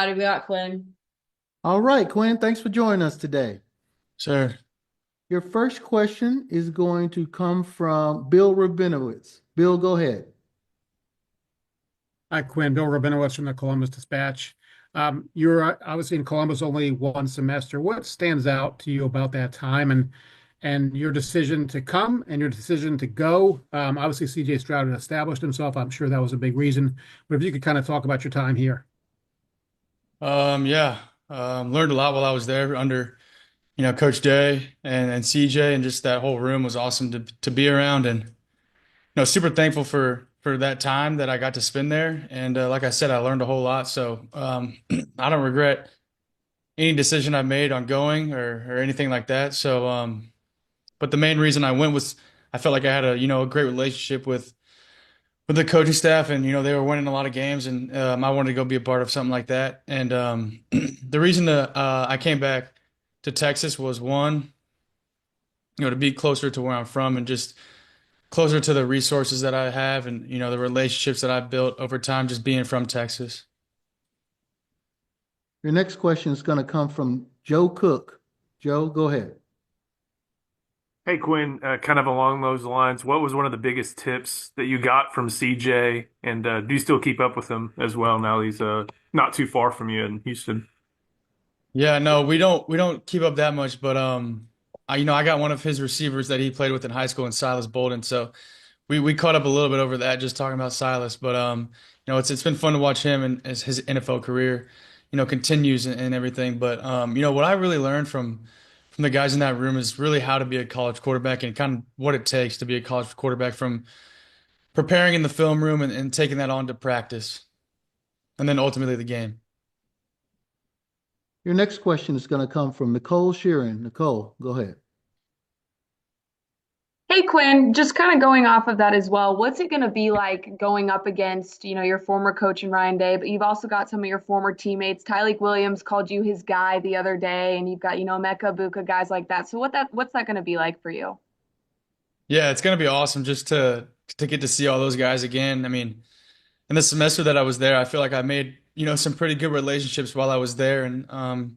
Howdy, we got Quinn. All right, Quinn, thanks for joining us today. Sure. Your first question is going to come from Bill Rabinowitz. Bill, go ahead. Hi, Quinn. Bill Rabinowitz from the Columbus Dispatch. You were obviously in Columbus only one semester. What stands out to you about that time and your decision to come and your decision to go? Obviously, CJ Stroud had established himself. I'm sure that was a big reason. But if you could kind of talk about your time here. Yeah. Learned a lot while I was there under, Coach Day and CJ, and just that whole room was awesome to be around, and super thankful for that time that I got to spend there. And like I said, I learned a whole lot. So I don't regret any decision I made on going or anything like that. So but the main reason I went was I felt like I had a great relationship with the coaching staff, and they were winning a lot of games, and I wanted to go be a part of something like that. And the reason that I came back to Texas was one, to be closer to where I'm from and just closer to the resources that I have, and the relationships that I've built over time just being from Texas. Your next question is going to come from Joe Cook. Joe, go ahead. Hey Quinn, kind of along those lines, what was one of the biggest tips that you got from CJ, and do you still keep up with him as well now he's not too far from you in Houston? Yeah, no, we don't keep up that much, but I got one of his receivers that he played with in high school, in Silas Bolden. So we caught up a little bit over that, just talking about Silas. But it's been fun to watch him and as his NFL career, continues and everything. But what I really learned from the guys in that room is really how to be a college quarterback and kind of what it takes to be a college quarterback, from preparing in the film room and taking that on to practice, and then ultimately the game. Your next question is going to come from Nicole Sheeran. Nicole, go ahead. Hey, Quinn, just kind of going off of that as well. What's it going to be like going up against, your former coach in Ryan Day, but you've also got some of your former teammates. Tyleik Williams called you his guy the other day, and you've got, Mecca Buka, guys like that. So what's that going to be like for you? Yeah, it's gonna be awesome just to get to see all those guys again. I mean, in the semester that I was there, I feel like I made, some pretty good relationships while I was there. And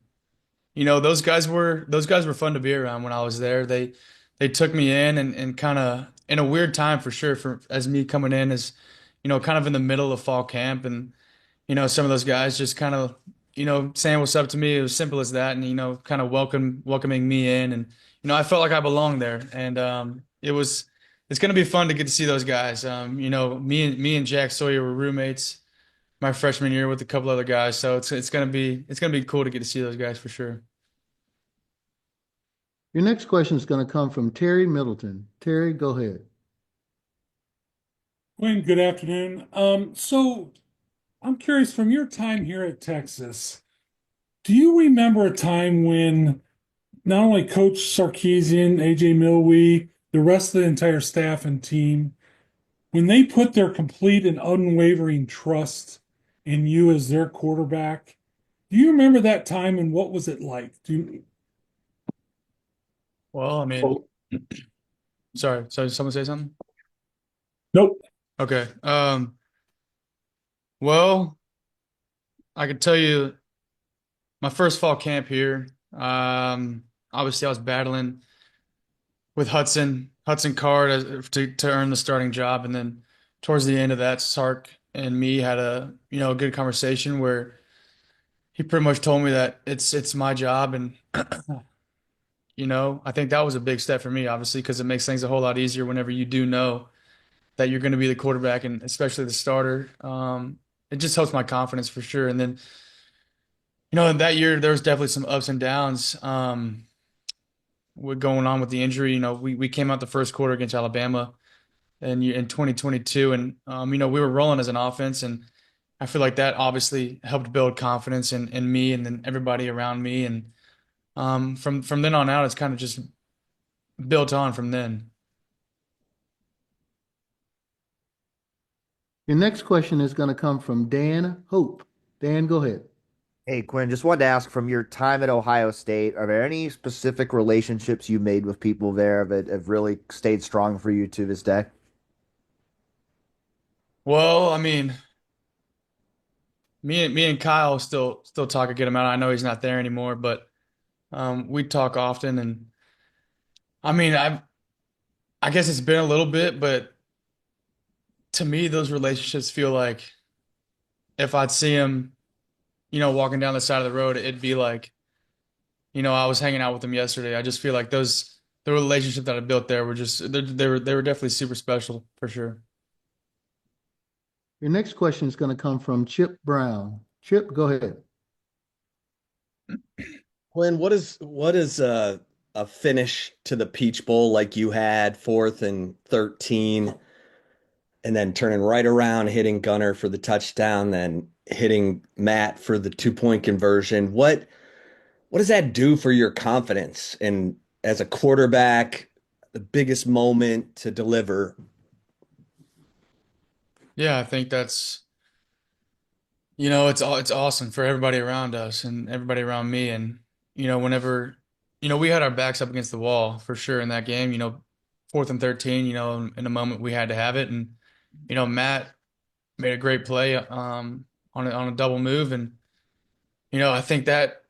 those guys were fun to be around when I was there. They took me in and kind of in a weird time for sure, for as me coming in as, kind of in the middle of fall camp. And some of those guys just kind of, saying what's up to me. It was simple as that. And, kind of welcoming me in. And, I felt like I belonged there. And it's going to be fun to get to see those guys. Me and Jack Sawyer were roommates my freshman year with a couple other guys. So it's going to be cool to get to see those guys for sure. Your next question is going to come from Terry Middleton. Terry, go ahead. Quinn, good afternoon. So I'm curious from your time here at Texas, do you remember a time when not only Coach Sarkisian, AJ Milwee, the rest of the entire staff and team, when they put their complete and unwavering trust in you as their quarterback, do you remember that time and what was it like? Well, I mean, sorry, someone say something? Nope. Okay. Well, I could tell you my first fall camp here. Obviously I was battling with Hudson Card to earn the starting job, and then towards the end of that, Sark and me had a good conversation where he pretty much told me that it's my job. And I think that was a big step for me, obviously, because it makes things a whole lot easier whenever you do know that you're going to be the quarterback, and especially the starter. It just helps my confidence for sure. And then, that year there was definitely some ups and downs. With going on with the injury, we came out the first quarter against Alabama in 2022, and we were rolling as an offense, and I feel like that obviously helped build confidence in me and then everybody around me. And from then on out, it's kind of just built on from then. Your next question is going to come from Dan Hope. Dan, go ahead. Hey, Quinn, just wanted to ask from your time at Ohio State, are there any specific relationships you made with people there that have really stayed strong for you to this day? Well, I mean, Me and Kyle still talk a good amount. I know he's not there anymore, but we talk often. And I mean, I guess it's been a little bit, but to me, those relationships feel like if I'd see him, walking down the side of the road, it'd be like, I was hanging out with him yesterday. I just feel like the relationship that I built there were just they were definitely super special for sure. Your next question is going to come from Chip Brown. Chip, go ahead. Quinn, what is a finish to the Peach Bowl like you had, 4th and 13, and then turning right around, hitting Gunnar for the touchdown, then hitting Matt for the 2-point conversion? What does that do for your confidence? And as a quarterback, the biggest moment to deliver. Yeah, I think that's it's awesome for everybody around us and everybody around me. And whenever we had our backs up against the wall for sure in that game. 4th and 13. In a moment we had to have it, and Matt made a great play on a double move, and I think that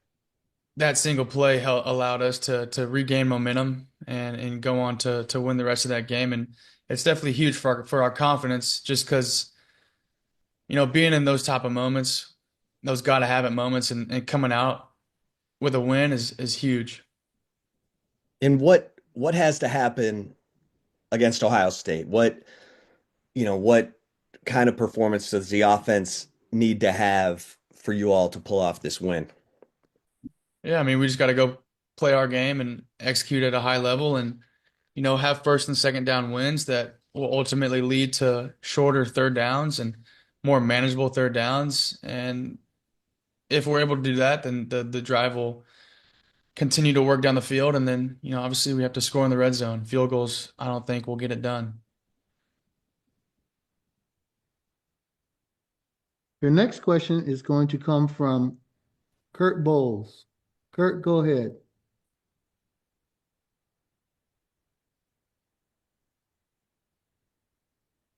single play allowed us to regain momentum and go on to win the rest of that game. And it's definitely huge for our confidence, just because being in those type of moments, those gotta have it moments, and coming out with a win is huge. And what has to happen against Ohio State? What kind of performance does the offense need to have for you all to pull off this win? Yeah, I mean, we just got to go play our game and execute at a high level, and have first and second down wins that will ultimately lead to shorter third downs and more manageable third downs. And if we're able to do that, then the drive will continue to work down the field. And then, obviously we have to score in the red zone. Field goals, I don't think we'll get it done. Your next question is going to come from Kurt Bowles. Kurt, go ahead.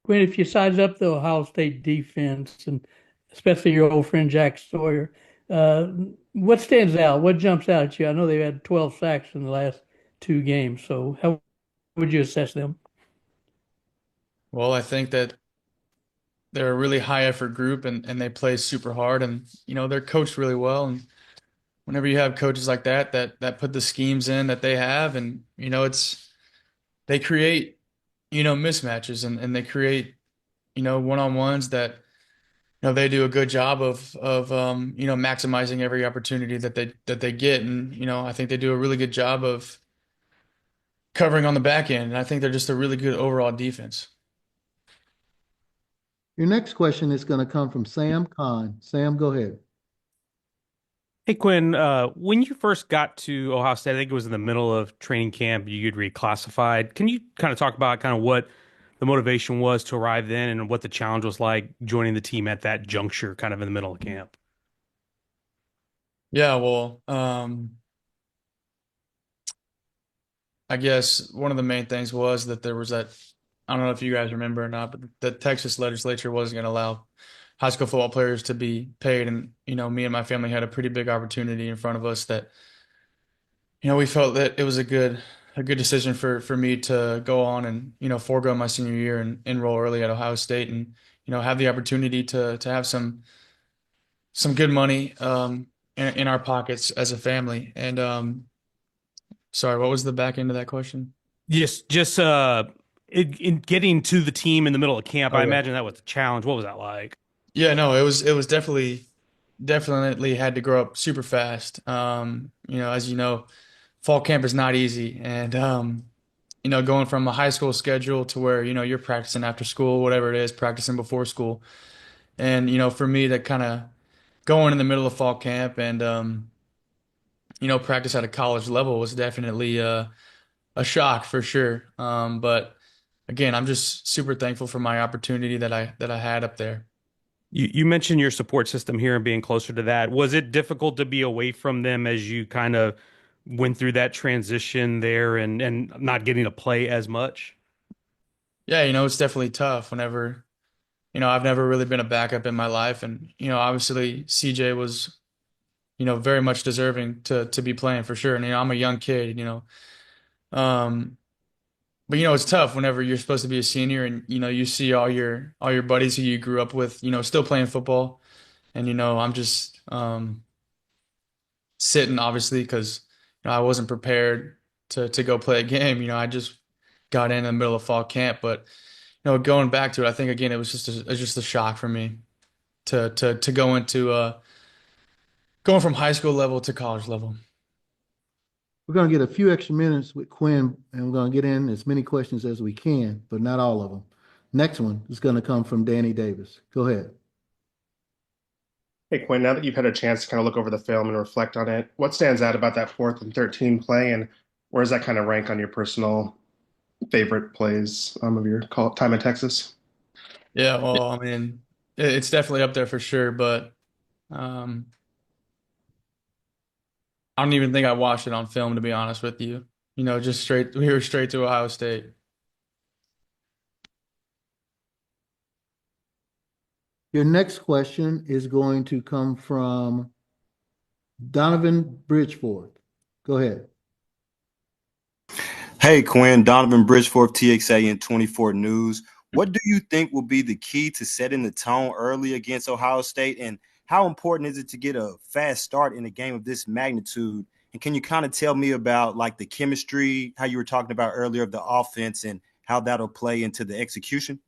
Quinn, if you size up the Ohio State defense, and especially your old friend Jack Sawyer, uh, what stands out? What jumps out at you? I know they've had 12 sacks in the last two games, so how would you assess them? Well, I think that they're a really high effort group, and they play super hard, and they're coached really well. And whenever you have coaches like that put the schemes in that they have, and they create mismatches, and they create one-on-ones that they do a good job of maximizing every opportunity that they get. And I think they do a really good job of covering on the back end, and I think they're just a really good overall defense. Your next question is going to come from Sam Khan. Sam, go ahead. Hey Quinn, when you first got to Ohio State, I think it was in the middle of training camp, you'd reclassified. Can you kind of talk about kind of what the motivation was to arrive then and what the challenge was like joining the team at that juncture, kind of in the middle of camp? Yeah, well, I guess one of the main things was that there was that, I don't know if you guys remember or not, but the Texas legislature wasn't going to allow high school football players to be paid. And, me and my family had a pretty big opportunity in front of us that, we felt that it was a good decision for me to go on and, forego my senior year and enroll early at Ohio State, and, have the opportunity to have some good money in our pockets as a family. And sorry, what was the back end of that question? In getting to the team in the middle of camp, Oh I yeah. imagine that was a challenge. What was that like? Yeah, no, it was definitely had to grow up super fast. As you know, fall camp is not easy, and going from a high school schedule to where you're practicing after school, whatever it is, practicing before school, and for me to kind of go in the middle of fall camp and practice at a college level was definitely a shock for sure. But again, I'm just super thankful for my opportunity that I had up there. You mentioned your support system here and being closer to that. Was it difficult to be away from them as you kind of went through that transition there and not getting to play as much? Yeah, it's definitely tough whenever I've never really been a backup in my life, and obviously CJ was very much deserving to be playing for sure. And I'm a young kid, um, but it's tough whenever you're supposed to be a senior and you see all your buddies who you grew up with, still playing football, and I'm just sitting obviously because I wasn't prepared to go play a game. I just got in the middle of fall camp, but going back to it, I think again it was just a shock for me to go into going from high school level to college level. We're going to get a few extra minutes with Quinn, and we're going to get in as many questions as we can, but not all of them. Next one is going to come from Danny Davis. Go ahead. Hey Quinn, now that you've had a chance to kind of look over the film and reflect on it, what stands out about that 4th and 13 play, and where does that kind of rank on your personal favorite plays of your time in Texas? Yeah, well, I mean, it's definitely up there for sure, but um, I don't even think I watched it on film to be honest with you. Just we were straight to Ohio State. Your next question is going to come from Donovan Bridgeforth. Go ahead. Hey, Quinn, Donovan Bridgeforth, TXA and 24 News. What do you think will be the key to setting the tone early against Ohio State? And how important is it to get a fast start in a game of this magnitude? And can you kind of tell me about like the chemistry, how you were talking about earlier of the offense and how that'll play into the execution?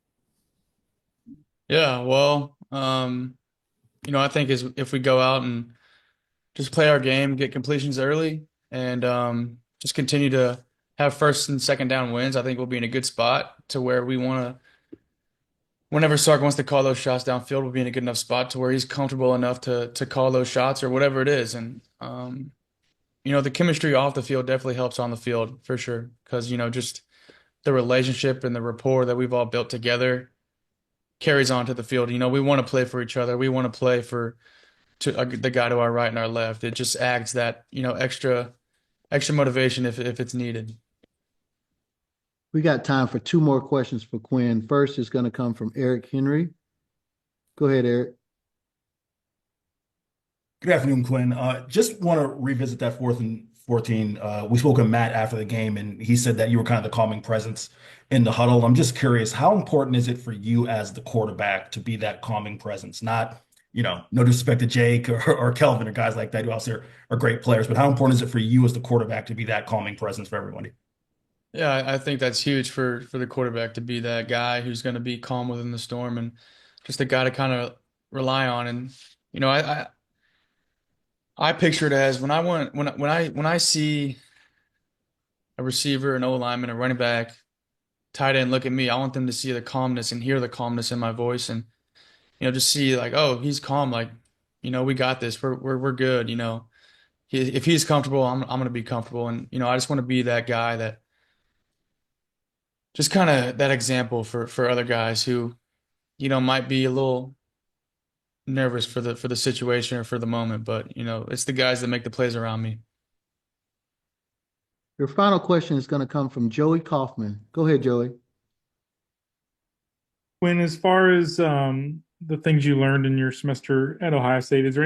Yeah, well, I think if we go out and just play our game, get completions early, and just continue to have first and second down wins, I think we'll be in a good spot to where we want to. Whenever Sark wants to call those shots downfield, we'll be in a good enough spot to where he's comfortable enough to call those shots or whatever it is. And the chemistry off the field definitely helps on the field for sure, because just the relationship and the rapport that we've all built together carries on to the field. We want to play for each other. We want to play for the guy to our right and our left. It just adds that extra motivation if it's needed. We got time for two more questions for Quinn. First is going to come from Eric Henry. Go ahead, Eric. Good afternoon, Quinn. Just want to revisit that 4th and 14. We spoke with Matt after the game, and he said that you were kind of the calming presence in the huddle. I'm just curious, how important is it for you as the quarterback to be that calming presence? Not, no disrespect to Jake or Kelvin or guys like that who also are great players, but how important is it for you as the quarterback to be that calming presence for everybody? Yeah, I think that's huge for the quarterback to be that guy who's going to be calm within the storm and just a guy to kind of rely on. And I picture it as when I see a receiver, an O lineman, a running back, tight end look at me, I want them to see the calmness and hear the calmness in my voice, and just see like, oh, he's calm, like we got this, we're good. If he's comfortable, I'm gonna be comfortable, and I just want to be that guy that just kind of that example for other guys who might be a little nervous for the situation or for the moment, but it's the guys that make the plays around me. Your final question is going to come from Joey Kaufman. Go ahead, Joey. When, as far as the things you learned in your semester at Ohio State, is there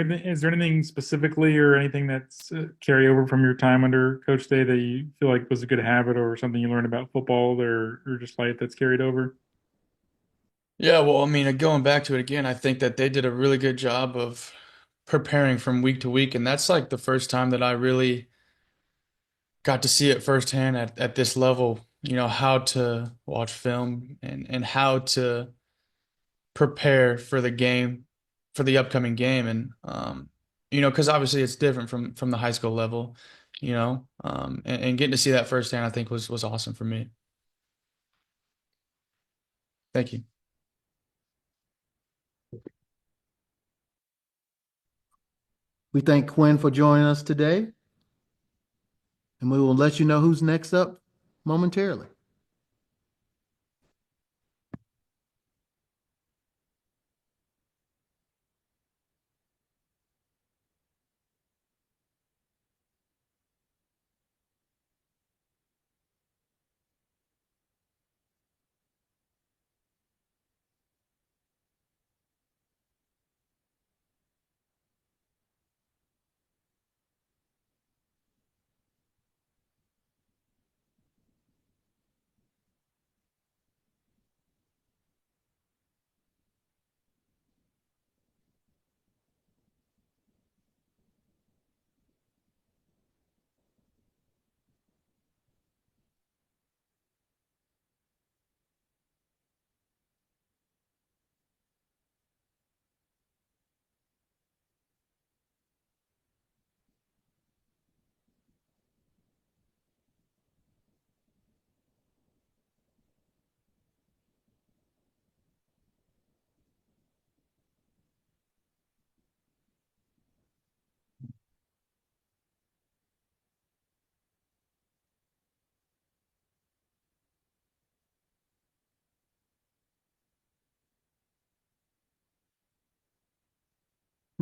anything specifically or anything that's carry over from your time under Coach Day that you feel like was a good habit or something you learned about football or just life that's carried over? Yeah, well, I mean, going back to it again, I think that they did a really good job of preparing from week to week, and that's like the first time that I really got to see it firsthand at this level, how to watch film and how to prepare for the game, for the upcoming game. And, because obviously it's different from the high school level, and getting to see that firsthand, I think was awesome for me. Thank you. We thank Quinn for joining us today, and we will let you know who's next up momentarily.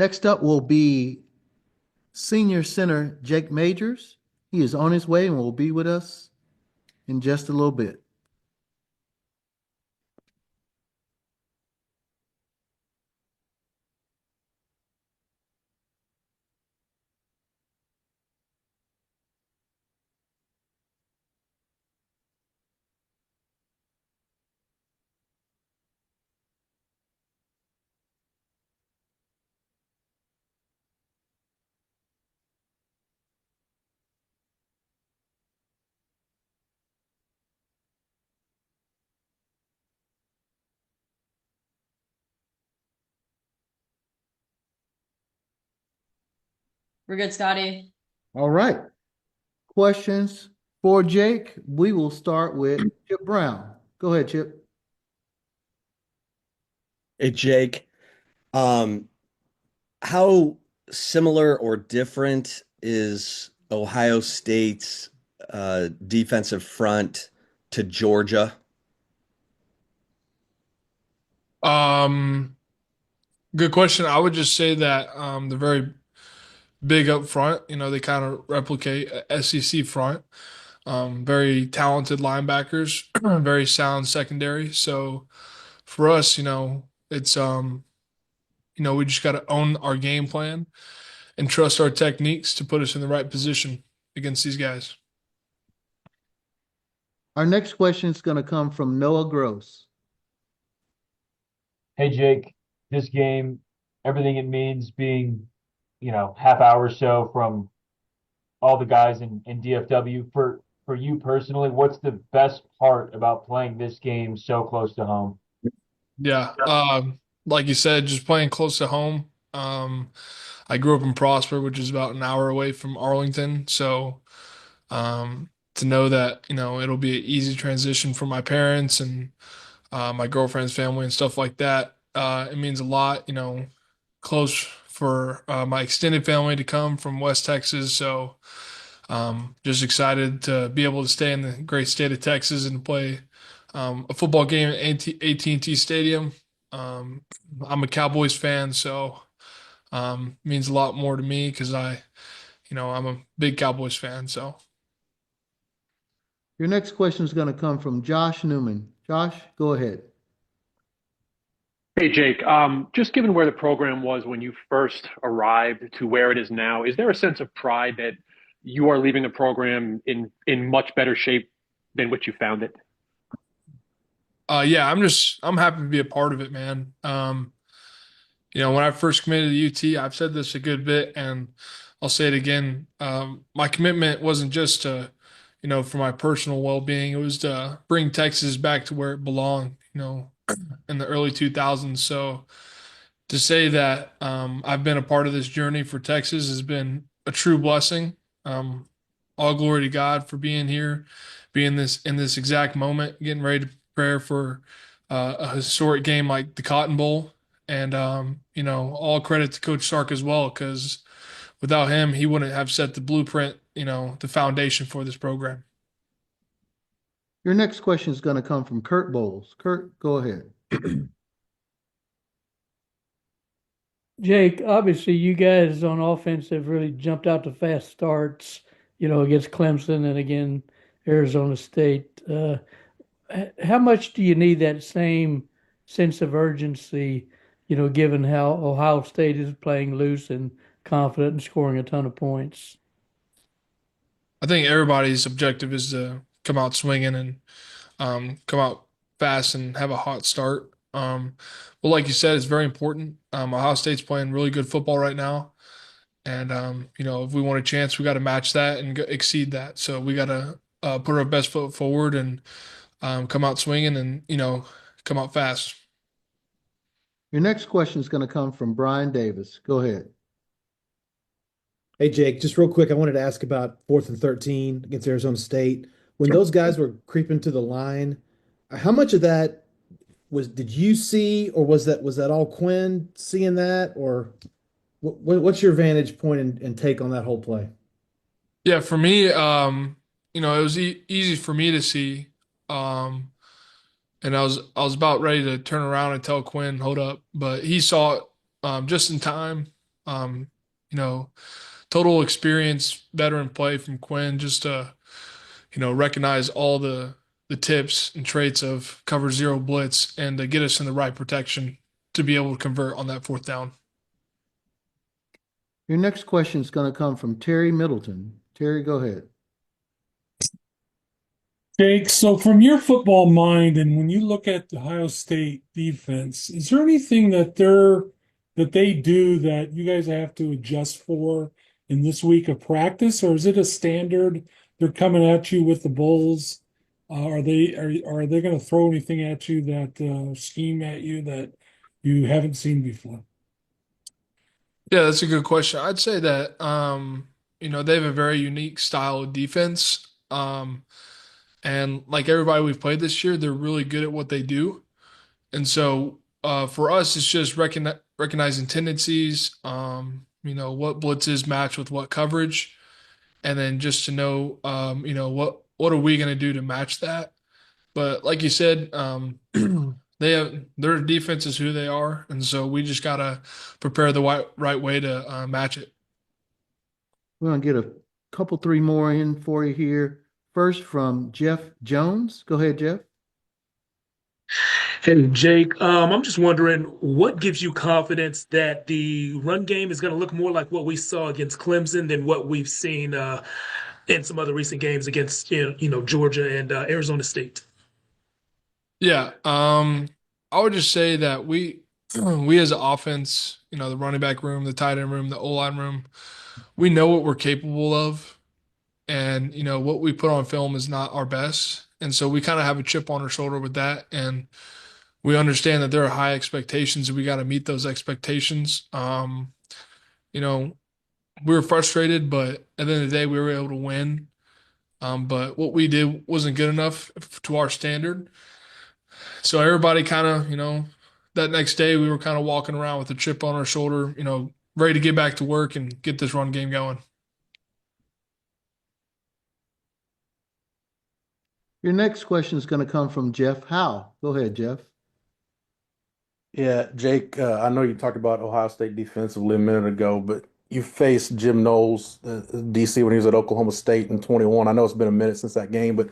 Next up will be senior center Jake Majors. He is on his way and will be with us in just a little bit. We're good, Scotty. All right. Questions for Jake? We will start with Chip Brown. Go ahead, Chip. Hey, Jake. How similar or different is Ohio State's defensive front to Georgia? Good question. I would just say that they're very big up front. They kind of replicate a SEC front. Very talented linebackers, very sound secondary. So for us, it's we just got to own our game plan and trust our techniques to put us in the right position against these guys. Our next question is going to come from Noah Gross. Hey Jake, this game, everything it means being, half hour or so from all the guys in DFW. For you personally, what's the best part about playing this game so close to home? Yeah. Like you said, just playing close to home. I grew up in Prosper, which is about an hour away from Arlington. So to know that, it'll be an easy transition for my parents and my girlfriend's family and stuff like that. It means a lot, close for my extended family to come from West Texas. So just excited to be able to stay in the great state of Texas and play a football game at AT&T Stadium. I'm a Cowboys fan, so means a lot more to me because I'm a big Cowboys fan. So Your next question is going to come from Josh Newman. Josh, go ahead. Hey, Jake. Just given where the program was when you first arrived to where it is now, is there a sense of pride that you are leaving the program in much better shape than what you found it? yeah, I'm happy to be a part of it, man. When I first committed to UT, I've said this a good bit, and I'll say it again. My commitment wasn't just to, for my personal well-being. It was to bring Texas back to where it belonged, in the early 2000s. So to say that I've been a part of this journey for Texas has been a true blessing. All glory to God for being here, being this in this exact moment, getting ready to prepare for a historic game like the Cotton Bowl. And all credit to Coach Sark as well, because without him, he wouldn't have set the blueprint, the foundation for this program. Your next question is going to come from Kurt Bowles. Kurt, go ahead. Jake, obviously you guys on offense have really jumped out to fast starts, against Clemson and again Arizona State. How much do you need that same sense of urgency, given how Ohio State is playing loose and confident and scoring a ton of points? I think everybody's objective is to come out swinging and come out fast and have a hot start. Well, like you said, it's very important. Ohio State's playing really good football right now. And, if we want a chance, we got to match that and exceed that. So we got to put our best foot forward and come out swinging and, come out fast. Your next question is going to come from Brian Davis. Go ahead. Hey, Jake, just real quick, I wanted to ask about 4th and 13 against Arizona State. When those guys were creeping to the line, how much of that did you see, or was that all Quinn seeing that, or what's your vantage point and take on that whole play? Yeah, for me, it was easy for me to see. And I was about ready to turn around and tell Quinn, hold up, but he saw it just in time. You know, total experience, veteran play from Quinn, just to, recognize all the tips and traits of cover zero blitz and to get us in the right protection to be able to convert on that fourth down. Your next question is going to come from Terry Middleton. Terry, go ahead. Jake, so from your football mind, and when you look at the Ohio State defense, is there anything that they do that you guys have to adjust for in this week of practice, or is it a standard? They're coming at you with the bulls. Are they going to throw anything at you that scheme at you that you haven't seen before? Yeah, that's a good question. I'd say that they have a very unique style of defense. And like everybody we've played this year, they're really good at what they do. And so for us, it's just recognizing tendencies, what blitzes match with what coverage, and then just to know, what are we going to do to match that. But like you said, their defense is who they are, and so we just gotta prepare the right way to match it. We're going to get a couple, three more in for you here. First from Jeff Jones. Go ahead, Jeff. Hey, Jake, I'm just wondering what gives you confidence that the run game is going to look more like what we saw against Clemson than what we've seen in some other recent games against Georgia and Arizona State? Yeah, I would just say that we as an offense, the running back room, the tight end room, the O-line room, we know what we're capable of, and what we put on film is not our best, and so we kind of have a chip on our shoulder with that, and we understand that there are high expectations, and we got to meet those expectations. You know, we were frustrated, but at the end of the day, we were able to win. But what we did wasn't good enough to our standard. So everybody kind of, that next day we were kind of walking around with a chip on our shoulder, ready to get back to work and get this run game going. Your next question is going to come from Jeff Howe. Go ahead, Jeff. Yeah, Jake, I know you talked about Ohio State defensively a minute ago, but you faced Jim Knowles, DC, when he was at Oklahoma State in 21. I know it's been a minute since that game, but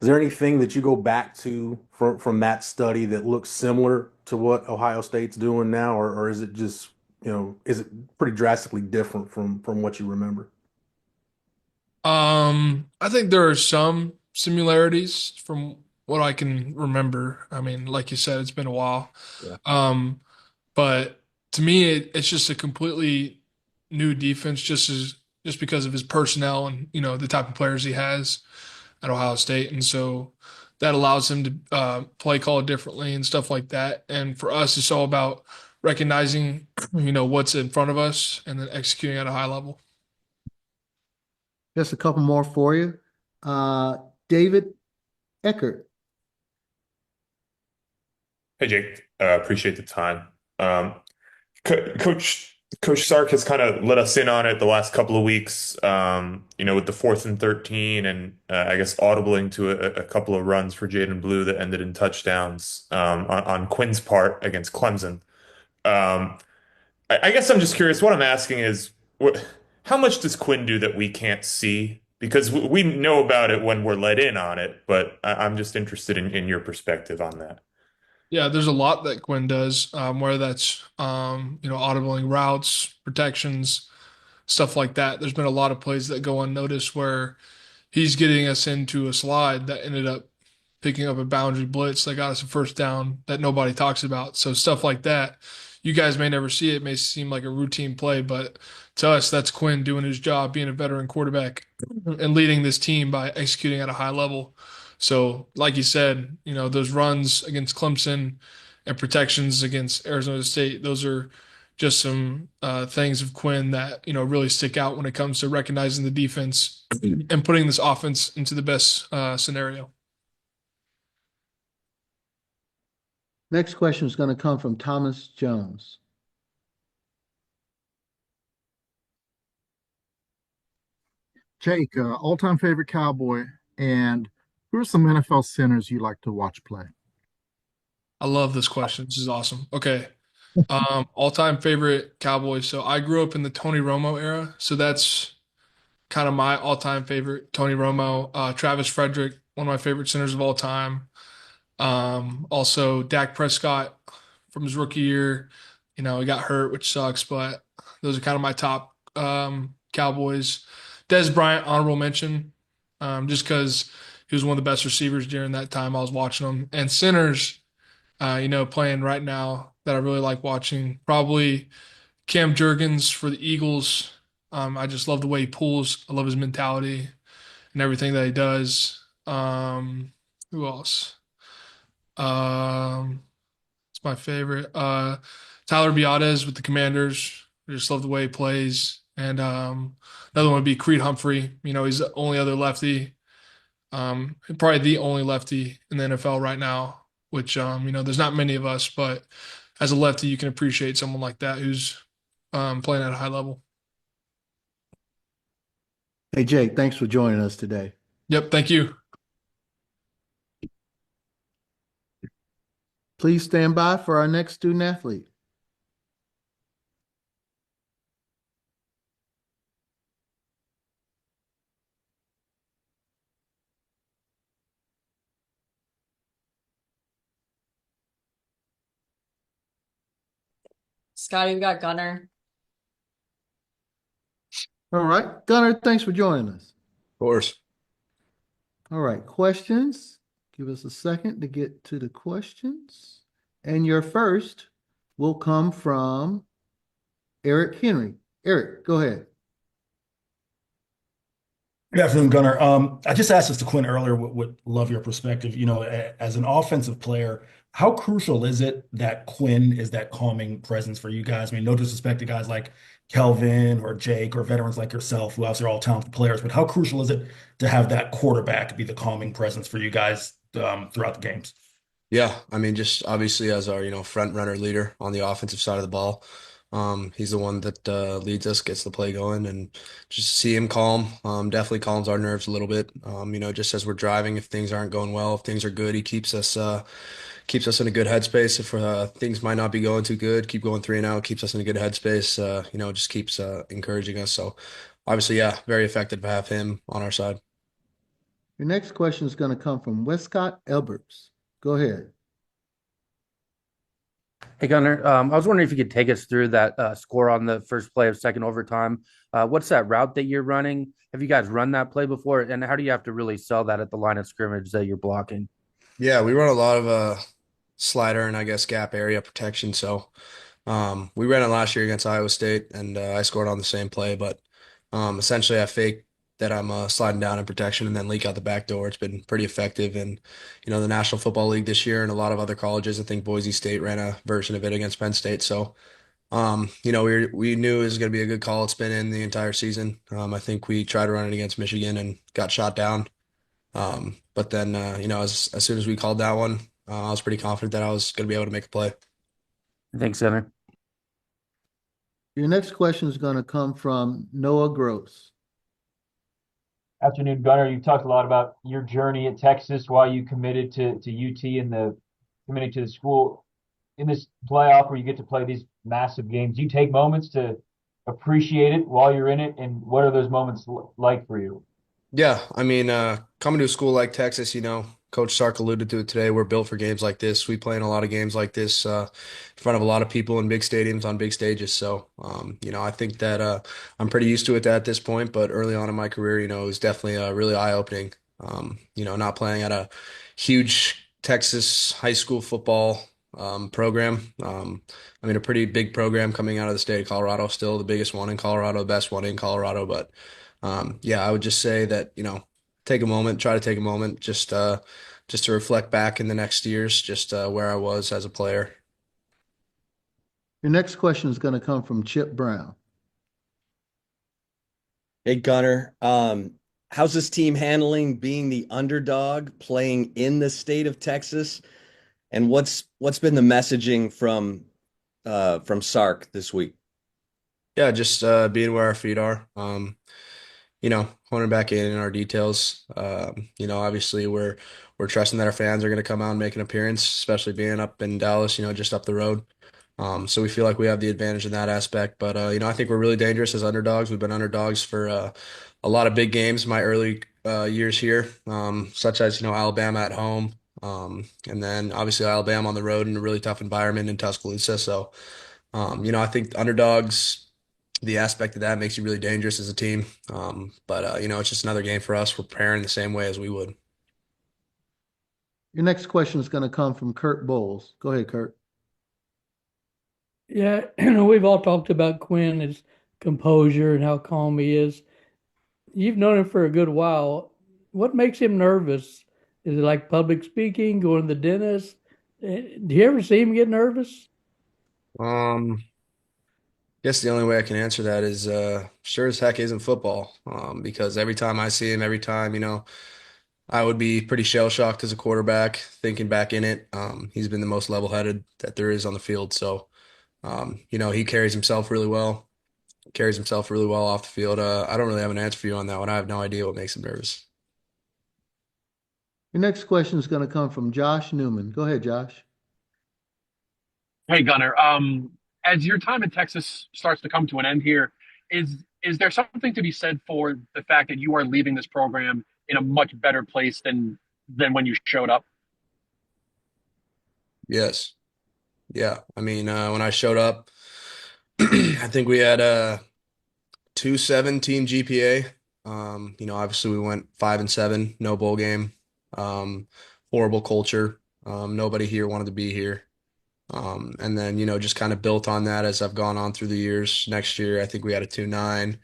is there anything that you go back to from that study that looks similar to what Ohio State's doing now, or is it just, is it pretty drastically different from what you remember? I think there are some similarities from what I can remember. I mean, like you said, it's been a while. Yeah. But to me, it's just a completely new defense, just because of his personnel and the type of players he has at Ohio State, and so that allows him to play call differently and stuff like that. And for us, it's all about recognizing what's in front of us and then executing at a high level. Just a couple more for you. David Eckert. Hey, Jake. Appreciate the time. Coach Sark has kind of let us in on it the last couple of weeks, with the 4th and 13 and I guess audibling to a couple of runs for Jaden Blue that ended in touchdowns on Quinn's part against Clemson. I guess I'm just curious. What I'm asking is, how much does Quinn do that we can't see? Because we know about it when we're let in on it, but I'm just interested in your perspective on that. Yeah, there's a lot that Quinn does, whether that's audibling routes, protections, stuff like that. There's been a lot of plays that go unnoticed where he's getting us into a slide that ended up picking up a boundary blitz that got us a first down that nobody talks about. So stuff like that, you guys may never see it. It may seem like a routine play, but to us, that's Quinn doing his job, being a veteran quarterback and leading this team by executing at a high level. So, like you said, those runs against Clemson and protections against Arizona State, those are just some things of Quinn that, really stick out when it comes to recognizing the defense and putting this offense into the best scenario. Next question is going to come from Thomas Jones. Jake, all-time favorite Cowboy, and who are some NFL centers you like to watch play? I love this question. This is awesome. Okay. All-time favorite Cowboys. So I grew up in the Tony Romo era. So that's kind of my all-time favorite. Tony Romo, Travis Frederick, one of my favorite centers of all time. Also Dak Prescott from his rookie year. He got hurt, which sucks, but those are kind of my top Cowboys. Dez Bryant, honorable mention, just because he was one of the best receivers during that time I was watching him. And centers, playing right now that I really like watching, probably Cam Jurgens for the Eagles. I just love the way he pulls. I love his mentality and everything that he does. Who else? It's my favorite. Tyler Biadasz with the Commanders. I just love the way he plays. And another one would be Creed Humphrey. He's the only other lefty, probably the only lefty in the NFL right now, which, there's not many of us, but as a lefty, you can appreciate someone like that who's playing at a high level. Hey, Jake, thanks for joining us today. Yep. Thank you. Please stand by for our next student athlete. Scotty, we got Gunnar. All right. Gunnar, thanks for joining us. Of course. All right. Questions? Give us a second to get to the questions. And your first will come from Eric Henry. Eric, go ahead. Good afternoon, Gunnar. I just asked this to Quinn earlier. Would love your perspective. As an offensive player, how crucial is it that Quinn is that calming presence for you guys? I mean, no disrespect to guys like Kelvin or Jake or veterans like yourself, who obviously are all talented players, but how crucial is it to have that quarterback be the calming presence for you guys throughout the games? Yeah, I mean, just obviously as our, front runner leader on the offensive side of the ball. He's the one that leads us, gets the play going, and just see him calm. Definitely calms our nerves a little bit. Just as we're driving, if things aren't going well, if things are good, he keeps us in a good headspace. If things might not be going too good, keep going 3-0, keeps us in a good headspace. Just keeps encouraging us. So obviously, yeah, very effective to have him on our side. Your next question is going to come from Westcott Elberts. Go ahead. Hey, Gunnar, I was wondering if you could take us through that score on the first play of second overtime. What's that route that you're running? Have you guys run that play before? And how do you have to really sell that at the line of scrimmage that you're blocking? Yeah, we run a lot of slider and I guess gap area protection. So we ran it last year against Iowa State, and I scored on the same play. But essentially, I fake that I'm sliding down in protection and then leak out the back door. It's been pretty effective. And, the National Football League this year and a lot of other colleges, I think Boise State ran a version of it against Penn State. So, we knew it was going to be a good call. It's been in the entire season. I think we tried to run it against Michigan and got shot down. But then, as soon as we called that one, I was pretty confident that I was going to be able to make a play. Thanks, Gunnar. Your next question is going to come from Noah Gross. Afternoon, Gunnar. You talked a lot about your journey at Texas, why you committed to UT and committing to the school. In this playoff where you get to play these massive games, do you take moments to appreciate it while you're in it? And what are those moments like for you? Yeah, I mean, coming to a school like Texas, Coach Sark alluded to it today. We're built for games like this. We play in a lot of games like this in front of a lot of people in big stadiums on big stages. So, I think that I'm pretty used to it at this point. But early on in my career, it was definitely really eye-opening. Not playing at a huge Texas high school football program. A pretty big program coming out of the state of Colorado, still the biggest one in Colorado, the best one in Colorado. But yeah, I would just say that, take a moment, try to take a moment, just to reflect back in the next years, just where I was as a player. Your next question is going to come from Chip Brown. Hey, Gunnar. How's this team handling being the underdog, playing in the state of Texas? And what's been the messaging from Sark this week? Yeah, just being where our feet are. Honing back in our details. Obviously we're trusting that our fans are going to come out and make an appearance, especially being up in Dallas, just up the road. So we feel like we have the advantage in that aspect. But I think we're really dangerous as underdogs. We've been underdogs for a lot of big games my early years here, such as Alabama at home, and then obviously Alabama on the road in a really tough environment in Tuscaloosa. So I think underdogs. The aspect of that makes you really dangerous as a team. But it's just another game for us. We're preparing the same way as we would. Your next question is going to come from Kurt Bowles. Go ahead, Kurt. Yeah, we've all talked about Quinn, his composure and how calm he is. You've known him for a good while. What makes him nervous? Is it like public speaking, going to the dentist? Do you ever see him get nervous? Um, Guess the only way I can answer that is sure as heck isn't football. Because every time I see him, every time, I would be pretty shell shocked as a quarterback, thinking back in it. He's been the most level-headed that there is on the field. So, he carries himself really well off the field. I don't really have an answer for you on that one. I have no idea what makes him nervous. Your next question is going to come from Josh Newman. Go ahead, Josh. Hey, Gunnar. As your time in Texas starts to come to an end here, is there something to be said for the fact that you are leaving this program in a much better place than when you showed up? Yes. Yeah. I mean, when I showed up, I think we had a 2.7 team GPA. Obviously we went 5-7, no bowl game. Horrible culture. Nobody here wanted to be here. And then, just kind of built on that as I've gone on through the years. Next year, I think we had a 2.9,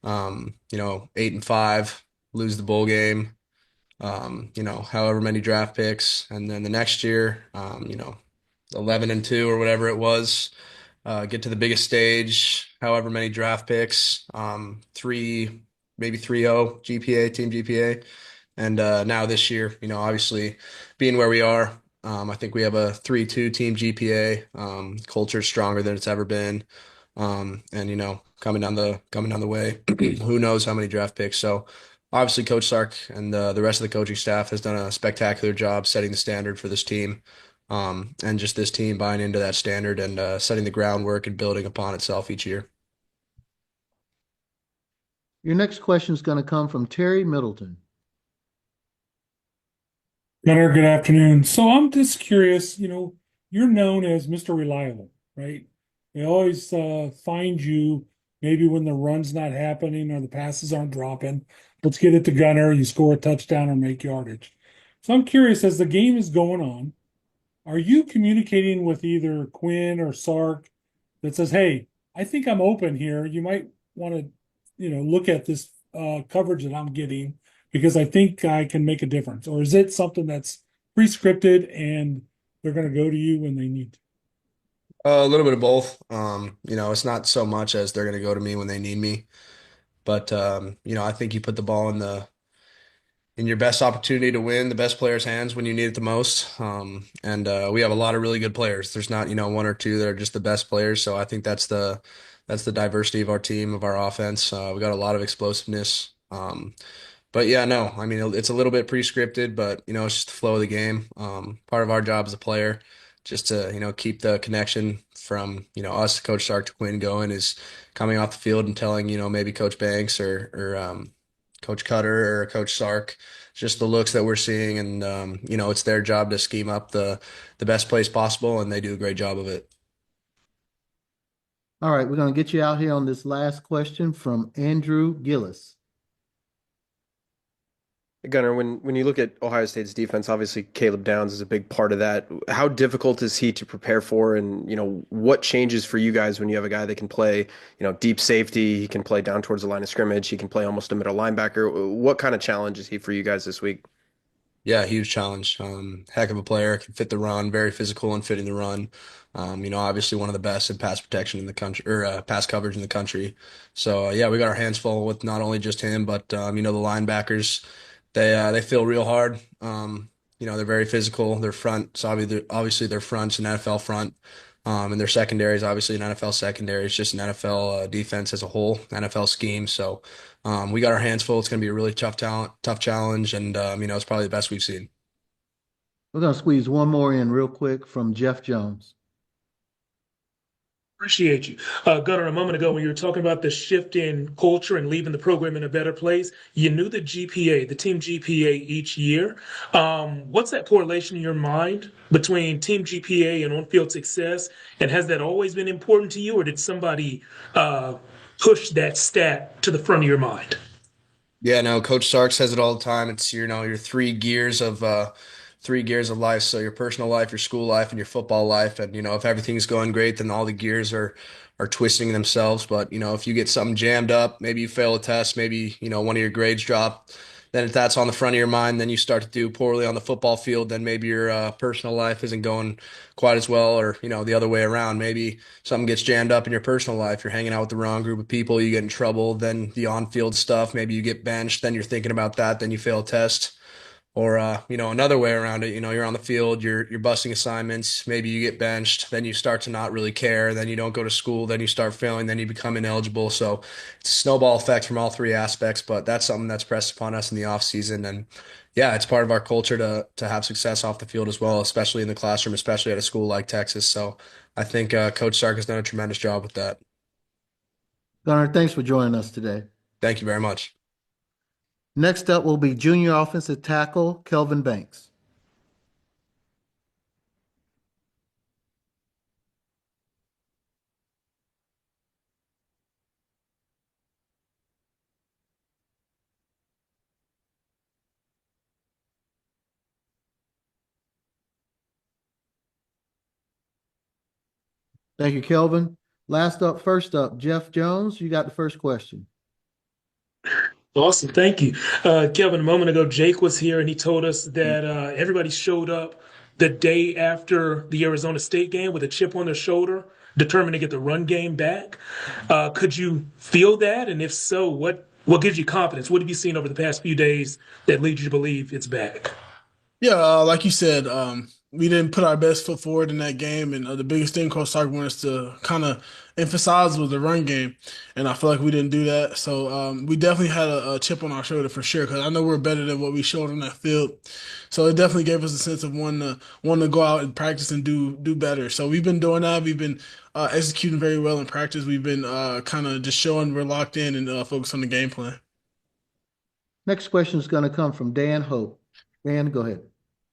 8-5, lose the bowl game, however many draft picks. And then the next year, 11-2 or whatever it was, get to the biggest stage, however many draft picks, maybe 3.0 GPA, team GPA. And now this year, obviously being where we are, I think we have a 3.2 team GPA. Culture is stronger than it's ever been. And coming down the way, who knows how many draft picks. So obviously Coach Sark and the rest of the coaching staff has done a spectacular job setting the standard for this team. And just this team buying into that standard and setting the groundwork and building upon itself each year. Your next question is going to come from Terry Middleton. Gunnar, good afternoon. So I'm just curious, you're known as Mr. Reliable, right? They always find you maybe when the run's not happening or the passes aren't dropping. Let's get it to Gunnar, you score a touchdown or make yardage. So I'm curious, as the game is going on, are you communicating with either Quinn or Sark that says, hey, I think I'm open here. You might want to, look at this coverage that I'm getting because I think I can make a difference? Or is it something that's pre-scripted and they're going to go to you when they need to? A little bit of both. It's not so much as they're going to go to me when they need me, but I think you put the ball in your best opportunity to win, the best player's hands when you need it the most. And we have a lot of really good players. There's not, one or two that are just the best players. So I think that's the diversity of our team, of our offense. We got a lot of explosiveness. But yeah, no, I mean, it's a little bit pre-scripted, but it's just the flow of the game. Part of our job as a player, just to, keep the connection from, us, Coach Sark to Quinn going is coming off the field and telling, maybe Coach Banks or Coach Cutter or Coach Sark, just the looks that we're seeing. And, it's their job to scheme up the best plays possible, and they do a great job of it. All right, we're going to get you out here on this last question from Andrew Gillis. Gunnar, when you look at Ohio State's defense, obviously Caleb Downs is a big part of that. How difficult is he to prepare for? And, what changes for you guys when you have a guy that can play, deep safety, he can play down towards the line of scrimmage, he can play almost a middle linebacker. What kind of challenge is he for you guys this week? Yeah, huge challenge. Heck of a player, can fit the run, very physical and fitting the run. Obviously one of the best in pass protection in the country or pass coverage in the country. So yeah, we got our hands full with not only just him, but the linebackers. They feel real hard. They're very physical. Their front, so obviously their front's an NFL front. And their secondary is obviously an NFL secondary. It's just an NFL defense as a whole, NFL scheme. So we got our hands full. It's going to be a really tough challenge, and it's probably the best we've seen. We're going to squeeze one more in real quick from Jeff Jones. Appreciate you. Gunnar, a moment ago when you were talking about the shift in culture and leaving the program in a better place, you knew the GPA, the team GPA each year. What's that correlation in your mind between team GPA and on-field success? And has that always been important to you, or did somebody push that stat to the front of your mind? Yeah, no, Coach Sark says it all the time. It's your three gears of life. So your personal life, your school life, and your football life. And if everything's going great, then all the gears are twisting themselves. But if you get something jammed up, maybe you fail a test, maybe one of your grades drop, then if that's on the front of your mind, then you start to do poorly on the football field. Then maybe your personal life isn't going quite as well, or the other way around. Maybe something gets jammed up in your personal life. You're hanging out with the wrong group of people, you get in trouble, then the on-field stuff, maybe you get benched, then you're thinking about that, then you fail a test. Or another way around it, you're on the field, you're busting assignments, maybe you get benched, then you start to not really care, then you don't go to school, then you start failing, then you become ineligible. So it's a snowball effect from all three aspects, but that's something that's pressed upon us in the off season. And yeah, it's part of our culture to have success off the field as well, especially in the classroom, especially at a school like Texas. So I think Coach Sark has done a tremendous job with that. Gunnar, thanks for joining us today. Thank you very much. Next up will be junior offensive tackle Kelvin Banks. Thank you, Kelvin. First up, Jeff Jones, you got the first question. Awesome. Thank you. Kelvin, a moment ago, Jake was here and he told us that everybody showed up the day after the Arizona State game with a chip on their shoulder, determined to get the run game back. Could you feel that? And if so, what gives you confidence? What have you seen over the past few days that leads you to believe it's back? Yeah, like you said, we didn't put our best foot forward in that game, and the biggest thing Coach Sark wanted us to kind of emphasize was the run game, and I feel like we didn't do that. So we definitely had a chip on our shoulder for sure, because I know we're better than what we showed on that field. So it definitely gave us a sense of wanting to go out and practice and do better. So we've been doing that. We've been executing very well in practice. We've been kind of just showing we're locked in and focused on the game plan. Next question is going to come from Dan Hope. Dan, go ahead.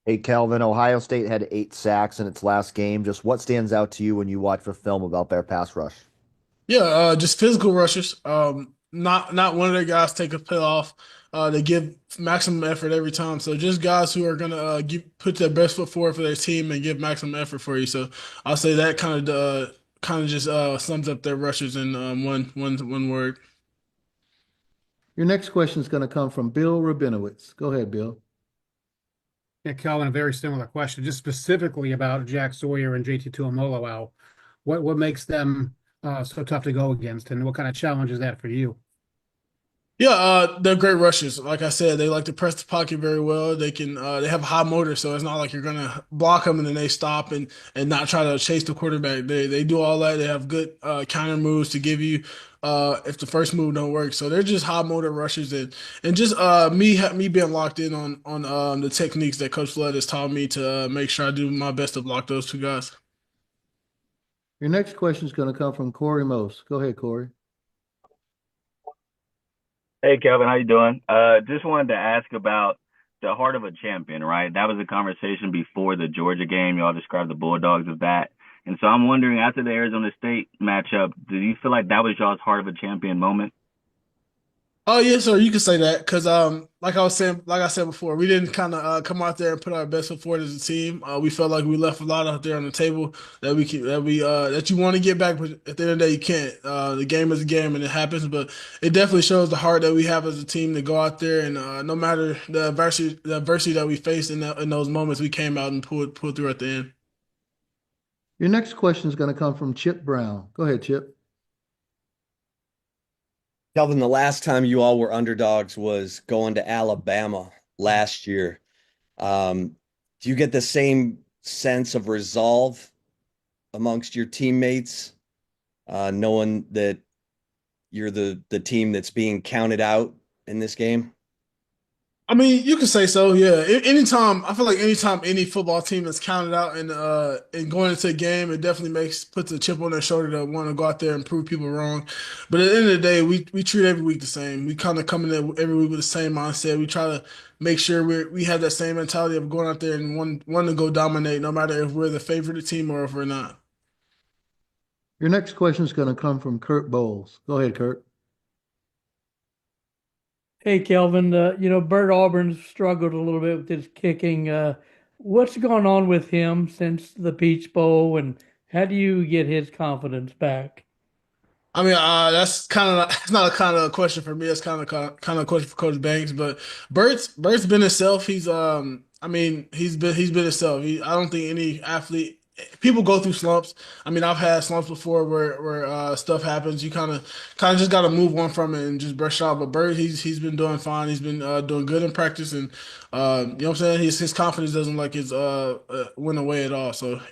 Hey, Kelvin, Ohio State had 8 sacks in its last game. Just what stands out to you when you watch the film about their pass rush? Yeah, just physical rushers. Not one of their guys take a pill off. They give maximum effort every time. So just guys who are gonna put their best foot forward for their team and give maximum effort for you. So I'll say that kind of just sums up their rushers in one word. Your next question is going to come from Bill Rabinowitz. Go ahead, Bill. Yeah, Calvin, a very similar question, just specifically about Jack Sawyer and JT Tuimoloau. What makes them so tough to go against, and what kind of challenge is that for you? Yeah, they're great rushers. Like I said, they like to press the pocket very well. They have a high motor, so it's not like you're gonna block them and then they stop and not try to chase the quarterback. They do all that. They have good counter moves to give you if the first move don't work. So they're just high motor rushers and just me being locked in on the techniques that Coach Flood has taught me to make sure I do my best to block those two guys. Your next question is going to come from Corey Mose. Go ahead, Corey. Hey Kelvin, how you doing? Just wanted to ask about the heart of a champion, right? That was a conversation before the Georgia game. Y'all described the Bulldogs as that. And so I'm wondering, after the Arizona State matchup, do you feel like that was y'all's heart of a champion moment? Oh yes, sir. You can say that because, like I said before, we didn't kind of come out there and put our best foot forward as a team. We felt like we left a lot out there on the table that you want to get back, but at the end of the day, you can't. The game is a game, and it happens. But it definitely shows the heart that we have as a team to go out there and no matter the adversity that we faced in those moments, we came out and pulled through at the end. Your next question is going to come from Chip Brown. Go ahead, Chip. Kelvin, the last time you all were underdogs was going to Alabama last year. Do you get the same sense of resolve amongst your teammates, knowing that you're the team that's being counted out in this game? I mean, you could say so, yeah. Anytime I feel like anytime any football team is counted out and going into a game, it definitely puts a chip on their shoulder to want to go out there and prove people wrong. But at the end of the day, we treat every week the same. We kind of come in there every week with the same mindset. We try to make sure we have that same mentality of going out there and want to go dominate, no matter if we're the favorite team or if we're not. Your next question is going to come from Kurt Bowles. Go ahead, Kurt. Hey, Kelvin, Bert Auburn's struggled a little bit with his kicking. What's going on with him since the Peach Bowl, and how do you get his confidence back? I mean, that's kind of it's not a kind of question for me. It's kind of a question for Coach Banks. But Bert's been himself. I mean, he's been himself. I don't think any athlete. People go through slumps. I mean, I've had slumps before where stuff happens. You kind of just got to move on from it and just brush it off. But Bert, he's been doing fine. He's been doing good in practice, and you know what I'm saying. His confidence doesn't like his went away at all. So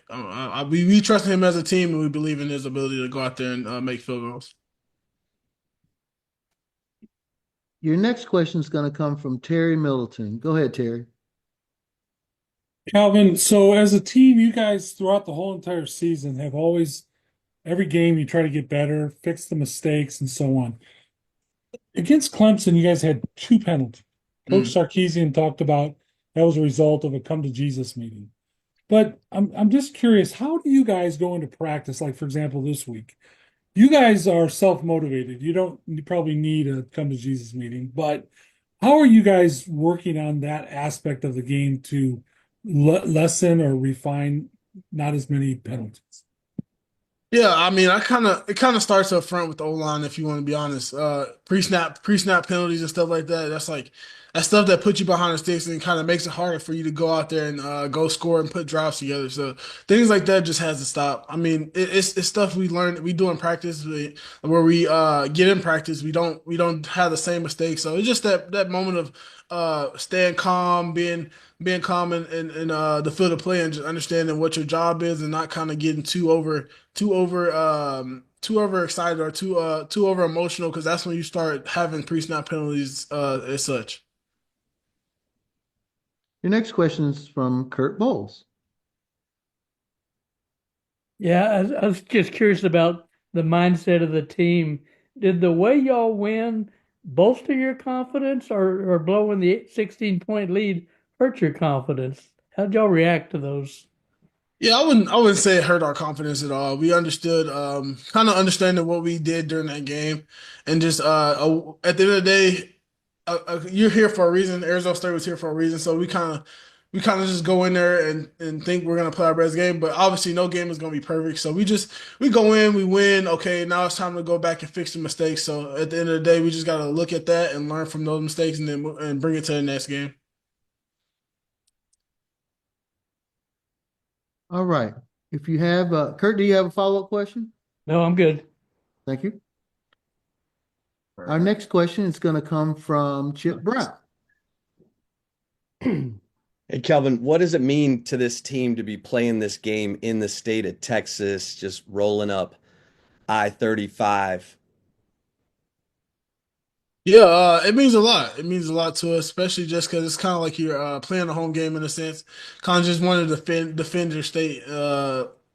we trust him as a team, and we believe in his ability to go out there and make field goals. Your next question is going to come from Terry Middleton. Go ahead, Terry. Calvin, so as a team, you guys throughout the whole entire season have always, every game you try to get better, fix the mistakes, and so on. Against Clemson, you guys had two penalties. Coach Sarkisian talked about that was a result of a come to Jesus meeting. But I'm just curious, how do you guys go into practice? Like, for example, this week, you guys are self-motivated. You probably need a come to Jesus meeting, but how are you guys working on that aspect of the game to lessen or refine not as many penalties? Yeah, I mean, it kind of starts up front with the O line, if you want to be honest. Pre-snap penalties and stuff like that. That's stuff that puts you behind the sticks and kind of makes it harder for you to go out there and go score and put drives together. So things like that just has to stop. I mean, it's stuff we do in practice, where we get in practice. We don't have the same mistakes. So it's just that moment of staying calm, being calm in the field of play and just understanding what your job is and not kind of getting too over excited or too over emotional, because that's when you start having pre-snap penalties as such. Your next question is from Kurt Bowles. Yeah, I was just curious about the mindset of the team. Did the way y'all win bolster your confidence, or blowing the 16-point lead hurt your confidence? How'd y'all react to those? Yeah, I wouldn't say it hurt our confidence at all. We understood, kind of understanding what we did during that game, and just at the end of the day, you're here for a reason. Arizona State was here for a reason, so we kind of just go in there and think we're gonna play our best game. But obviously, no game is gonna be perfect. So we go in, we win. Okay, now it's time to go back and fix the mistakes. So at the end of the day, we just gotta look at that and learn from those mistakes, and then and bring it to the next game. All right. If you have, Kurt, do you have a follow-up question? No, I'm good. Thank you. Our next question is going to come from Chip Brown. Hey, Kelvin, what does it mean to this team to be playing this game in the state of Texas, just rolling up I-35? Yeah, it means a lot. It means a lot to us, especially just because it's kind of like you're playing a home game in a sense. Kind of just want to defend your state,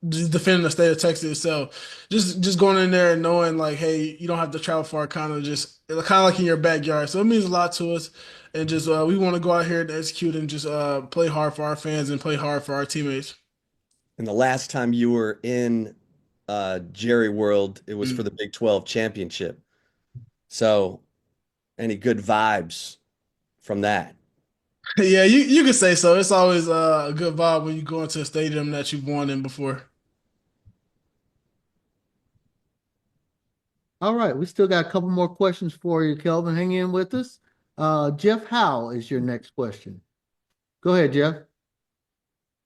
just defend the state of Texas itself. Just going in there and knowing like, hey, you don't have to travel far. Kind of like in your backyard. So it means a lot to us, and just we want to go out here and execute and just play hard for our fans and play hard for our teammates. And the last time you were in Jerry World, it was for the Big 12 championship. So, any good vibes from that? Yeah, you could say so. It's always a good vibe when you go into a stadium that you've won in before. All right. We still got a couple more questions for you, Kelvin. Hang in with us. Jeff Howe is your next question. Go ahead, Jeff.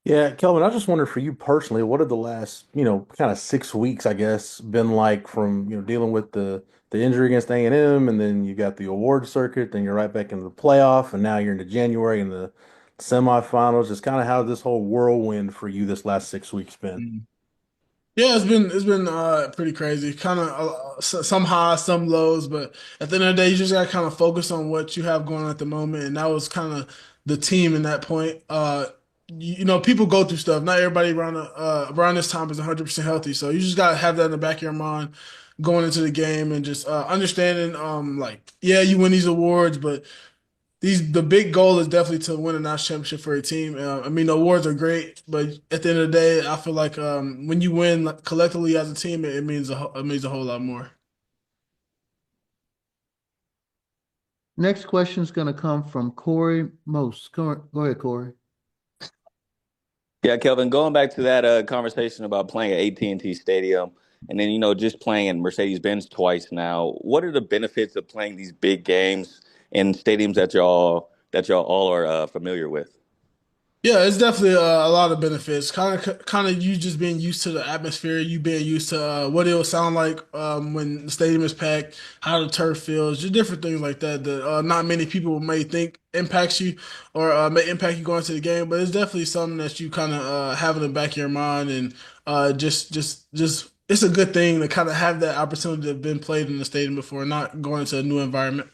Yeah, Kelvin, I just wonder for you personally, what have the last, kind of 6 weeks, I guess, been like from, dealing with the injury against A&M, and then you got the award circuit, then you're right back into the playoff, and now you're into January in the semifinals. Just kind of how this whole whirlwind for you this last 6 weeks been. Yeah, it's been pretty crazy. Kind of some highs, some lows, but at the end of the day, you just got to kind of focus on what you have going on at the moment, and that was kind of the team in that point. People go through stuff. Not everybody around this time is 100% healthy, so you just got to have that in the back of your mind going into the game and just understanding like yeah, you win these awards, but the big goal is definitely to win a national championship for a team. I mean, the awards are great, but at the end of the day, I feel like when you win like, collectively as a team, it means it means a whole lot more. Next question is going to come from Corey Most. Go ahead, Corey. Yeah, Kelvin, going back to that conversation about playing at AT&T Stadium and then, just playing in Mercedes-Benz twice now, what are the benefits of playing these big games in stadiums that y'all all are familiar with? Yeah, it's definitely a lot of benefits. Kind of you just being used to the atmosphere, you being used to what it will sound like when the stadium is packed, how the turf feels, just different things like that that not many people may think impacts you or may impact you going to the game. But it's definitely something that you kind of have in the back of your mind, and just it's a good thing to kind of have that opportunity to have been played in the stadium before, not going to a new environment.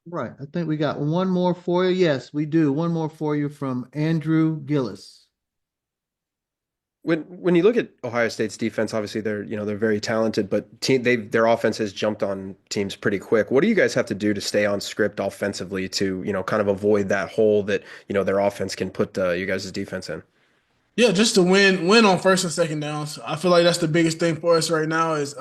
Right. I think we got one more for you. Yes, we do. One more for you from Andrew Gillis. When you look at Ohio State's defense, obviously they're very talented, but their offense has jumped on teams pretty quick. What do you guys have to do to stay on script offensively to kind of avoid that hole that their offense can put you guys' defense in? Yeah, just to win on first and second downs. I feel like that's the biggest thing for us right now is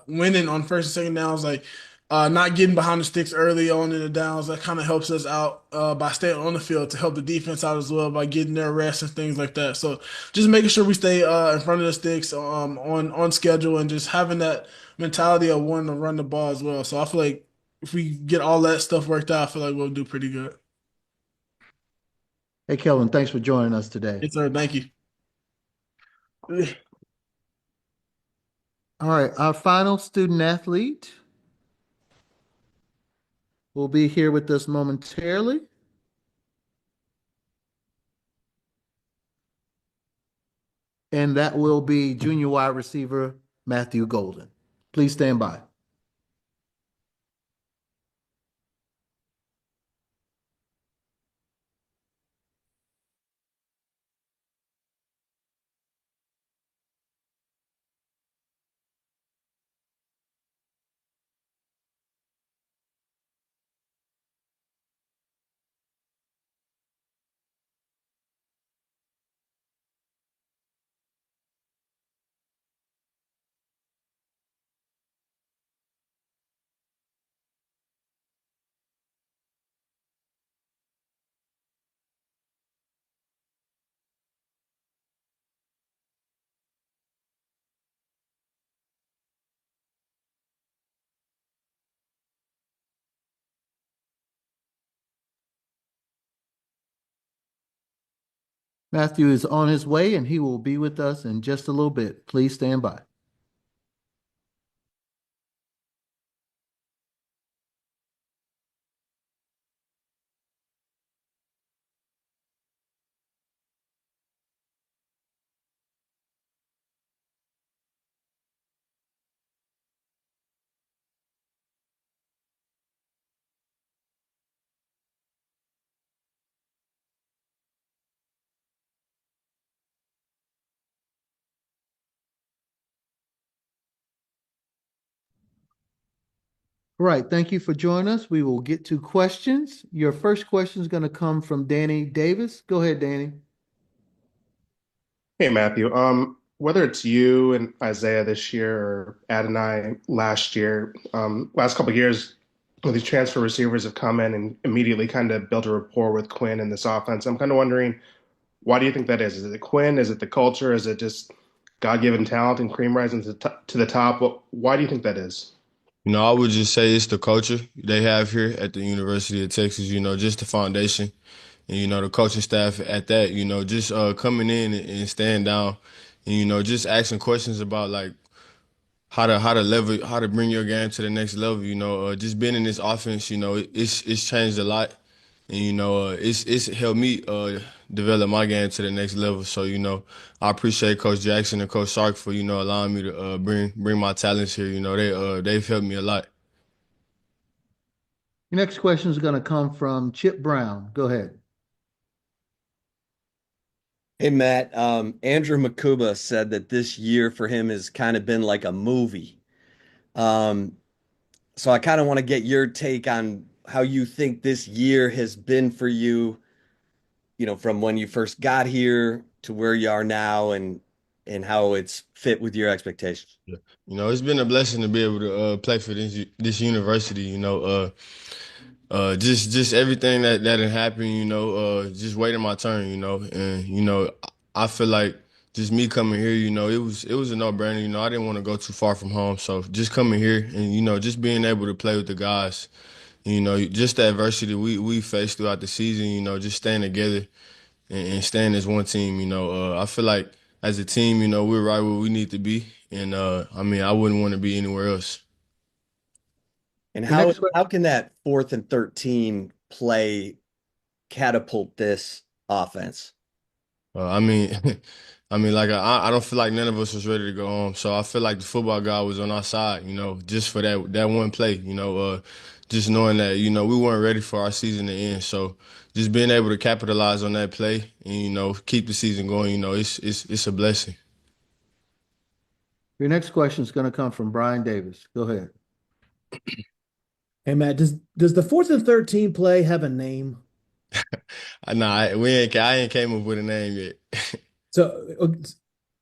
winning on first and second downs, like not getting behind the sticks early on in the downs. That kind of helps us out by staying on the field to help the defense out as well by getting their rest and things like that. So just making sure we stay in front of the sticks on schedule and just having that mentality of wanting to run the ball as well. So I feel like if we get all that stuff worked out, I feel like we'll do pretty good. Hey, Kelvin, thanks for joining us today. Yes, sir. Thank you. All right, our final student athlete will be here with us momentarily. And that will be junior wide receiver Matthew Golden. Please stand by. Matthew is on his way and he will be with us in just a little bit. Please stand by. All right, thank you for joining us. We will get to questions. Your first question is going to come from Danny Davis. Go ahead, Danny. Hey Matthew, whether it's you and Isaiah this year or Adonai last year, last couple of years, when these transfer receivers have come in and immediately kind of built a rapport with Quinn in this offense. I'm kind of wondering, why do you think that is? Is it Quinn? Is it the culture? Is it just God-given talent and cream rising to the top? Why do you think that is? I would just say it's the culture they have here at the University of Texas, just the foundation and, the coaching staff at that, just coming in and staying down and, just asking questions about like how to bring your game to the next level, just being in this offense, it's changed a lot. and it's helped me develop my game to the next level. So I appreciate Coach Jackson and Coach Sark for allowing me to bring my talents here. They've helped me a lot. Your next question is going to come from Chip Brown. Go ahead. Hey, Matt. Andrew Makuba said that this year for him has kind of been like a movie. Um, so I kind of want to get your take on how you think this year has been for you, from when you first got here to where you are now and how it's fit with your expectations. Yeah. It's been a blessing to be able to play for this university. Just everything that had happened. Just waiting my turn. And I feel like just me coming here. It was a no brainer. I didn't want to go too far from home, so just coming here and just being able to play with the guys. Just the adversity we faced throughout the season. Just staying together and staying as one team. I feel like as a team, we're right where we need to be, and I mean, I wouldn't want to be anywhere else. And Your next question. how can that 4th and 13 play catapult this offense? I mean, I mean, like I don't feel like none of us was ready to go home, so I feel like the football guy was on our side, just for that one play, just knowing that we weren't ready for our season to end, so just being able to capitalize on that play and keep the season going, it's a blessing. Your next question is going to come from Brian Davis. Go ahead. Hey Matt, does the 4th and 13 play have a name? I ain't came up with a name yet. So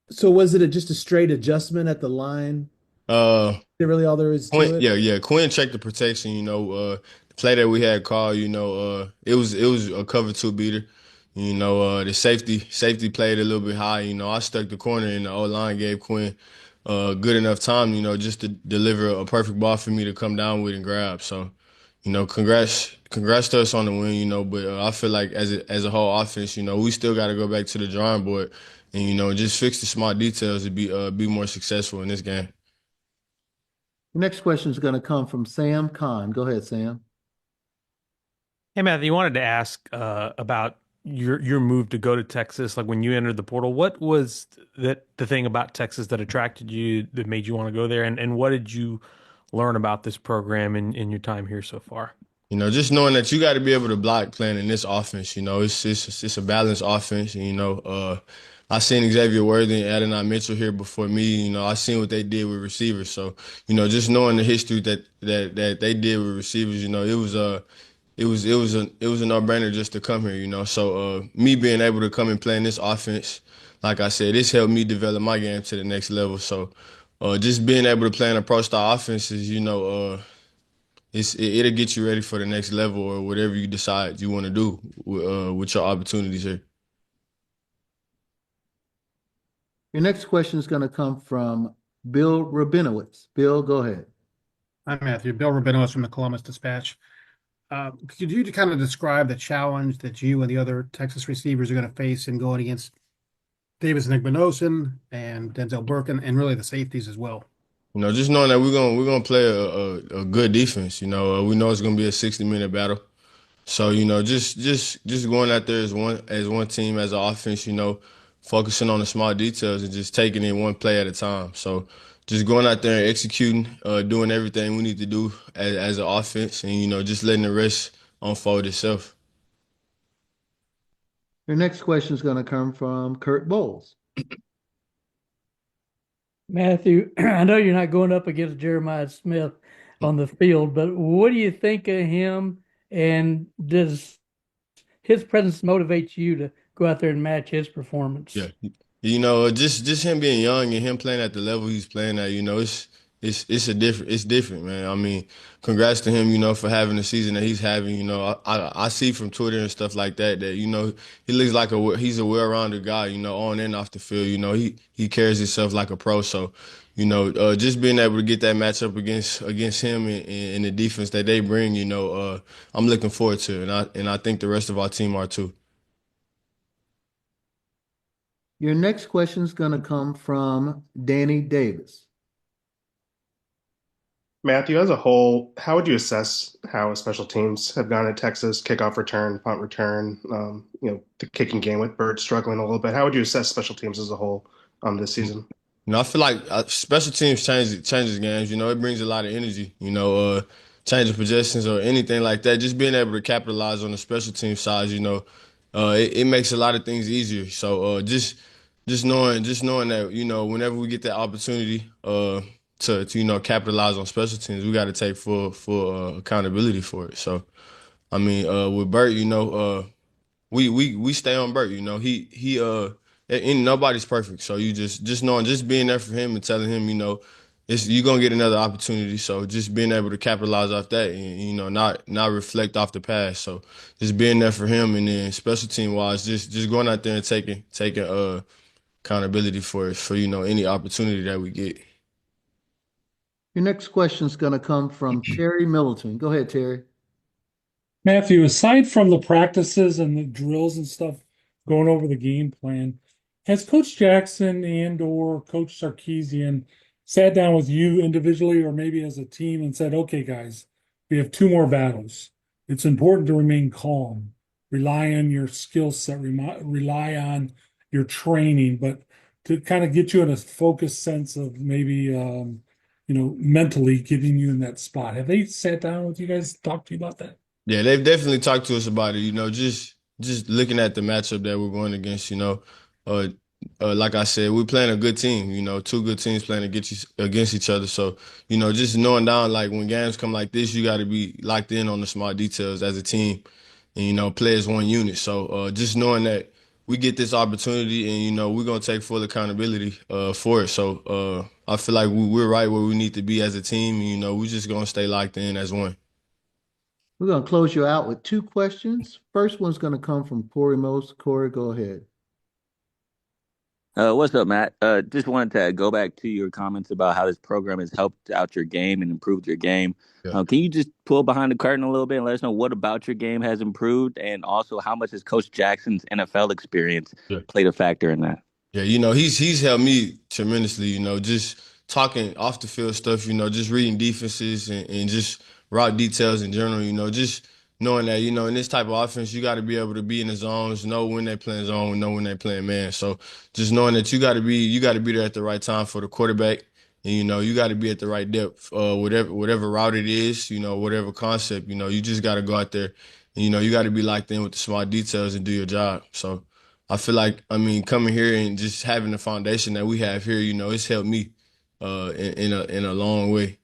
so was it just a straight adjustment at the line? Uh, Is that really all there is to Quinn, it? yeah. Quinn checked the protection. The play that we had called. It was a cover two beater. The safety played a little bit high. I stuck the corner and the O line gave Quinn good enough time. Just to deliver a perfect ball for me to come down with and grab. So, congrats to us on the win. But I feel like as a whole offense, we still got to go back to the drawing board and just fix the small details to be more successful in this game. Your next question is going to come from Sam Khan. Go ahead, Sam. Hey, Matthew, wanted to ask about your move to go to Texas. Like when you entered the portal, what was the thing about Texas that attracted you, that made you want to go there? And what did you learn about this program in your time here so far? Just knowing that you got to be able to block playing in this offense. It's a balanced offense. I seen Xavier Worthy and Adonai Mitchell here before me. I seen what they did with receivers. So, just knowing the history that they did with receivers, it was a no-brainer just to come here. So me being able to come and play in this offense, like I said, this helped me develop my game to the next level. So, just being able to play in a pro-style offense is, it'll get you ready for the next level or whatever you decide you want to do with your opportunities here. Your next question is going to come from Bill Rabinowitz. Bill, go ahead. Hi, Matthew. Bill Rabinowitz from the Columbus Dispatch. Could you kind of describe the challenge that you and the other Texas receivers are going to face in going against Davis Nigbenosin and Denzel Burke and really the safeties as well? Just knowing that we're gonna play a good defense. We know it's gonna be a 60-minute battle. So just going out there as one team as an offense. Focusing on the small details and just taking it one play at a time. So just going out there and executing, doing everything we need to do as an offense, and just letting the rest unfold itself. Your next question is going to come from Kurt Bowles. Matthew, I know you're not going up against Jeremiah Smith on the field, but what do you think of him? And does his presence motivate you to go out there and match his performance? Yeah, just him being young and him playing at the level he's playing at, it's different, man. I mean, congrats to him, for having the season that he's having. I see from Twitter and stuff like that he looks like he's a well-rounded guy, on and off the field. He carries himself like a pro. So, just being able to get that matchup against him and the defense that they bring, I'm looking forward to it, and I think the rest of our team are too. Your next question is going to come from Danny Davis. Matthew, as a whole, how would you assess how special teams have gone at Texas? Kickoff return, punt return, the kicking game with Burt struggling a little bit. How would you assess special teams as a whole this season? I feel like special teams changes games. It brings a lot of energy. Changing possessions or anything like that. Just being able to capitalize on the special team side. It makes a lot of things easier. So just knowing that whenever we get that opportunity to capitalize on special teams, we got to take full accountability for it. So I mean, with Bert, we stay on Bert. And nobody's perfect. So you just knowing, just being there for him and telling him, it's you're gonna get another opportunity. So just being able to capitalize off that and not reflect off the past. So just being there for him, and then special team wise, just going out there and taking accountability for any opportunity that we get. Your next question is going to come from Terry Middleton. Go ahead, Terry. Matthew, aside from the practices and the drills and stuff going over the game plan, has Coach Jackson and or Coach Sarkisian sat down with you individually or maybe as a team and said, okay, guys, we have two more battles. It's important to remain calm, rely on your skill set, rely on your training, but to kind of get you in a focused sense of maybe, mentally getting you in that spot. Have they sat down with you guys, talked to you about that? Yeah, they've definitely talked to us about it. Just looking at the matchup that we're going against. Uh, like I said, we're playing a good team. Two good teams playing against each other. So just knowing down like when games come like this, you got to be locked in on the small details as a team, and play as one unit. So just knowing that we get this opportunity, and we're gonna take full accountability for it. So I feel like we're right where we need to be as a team. We're just gonna stay locked in as one. We're going to close you out with two questions. First one's going to come from Corey Most. Corey, go ahead. What's up, Matt? Just wanted to go back to your comments about how this program has helped out your game and improved your game. Yeah. Can you just pull behind the curtain a little bit and let us know what about your game has improved, and also how much has Coach Jackson's NFL experience played a factor in that? Yeah, he's helped me tremendously, just talking off the field stuff, just reading defenses and just route details in general, just knowing that, in this type of offense, you got to be able to be in the zones, know when they're playing zone, know when they're playing man. So just knowing that you got to be there at the right time for the quarterback, and you got to be at the right depth, whatever route it is, whatever concept, you just got to go out there, and you got to be locked in with the small details and do your job. So I feel like, coming here and just having the foundation that we have here, it's helped me in a long way.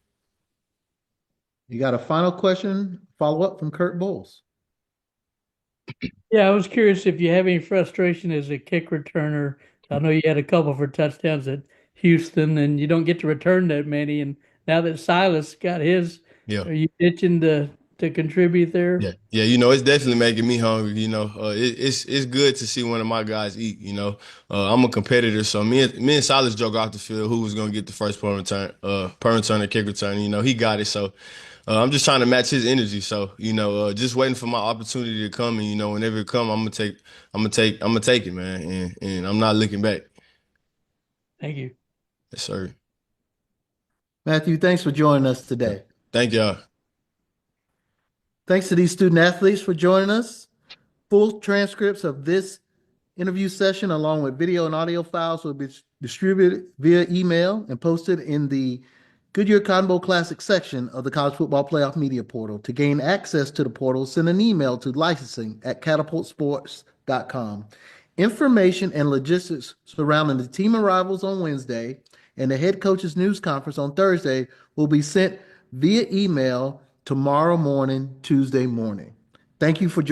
You got a final question, follow up from Kurt Bowles. Yeah, I was curious if you have any frustration as a kick returner. I know you had a couple for touchdowns at Houston, and you don't get to return that many. And now that Silas got his, Yeah. are you itching to contribute there? Yeah, it's definitely making me hungry. It's good to see one of my guys eat. I'm a competitor, so me and Silas joke off the field who was gonna get the first punt return, or kick return. He got it. So I'm just trying to match his energy. So just waiting for my opportunity to come, and whenever it comes, I'm gonna take it, man, and I'm not looking back. Thank you. Yes, sir. Matthew, thanks for joining us today. Thank y'all. Thanks to these student athletes for joining us. Full transcripts of this interview session, along with video and audio files, will be distributed via email and posted in the Goodyear Cotton Bowl Classic section of the College Football Playoff Media Portal. To gain access to the portal, send an email to licensing@catapultsports.com. Information and logistics surrounding the team arrivals on Wednesday and the head coach's news conference on Thursday will be sent via email tomorrow morning, Tuesday morning. Thank you for joining.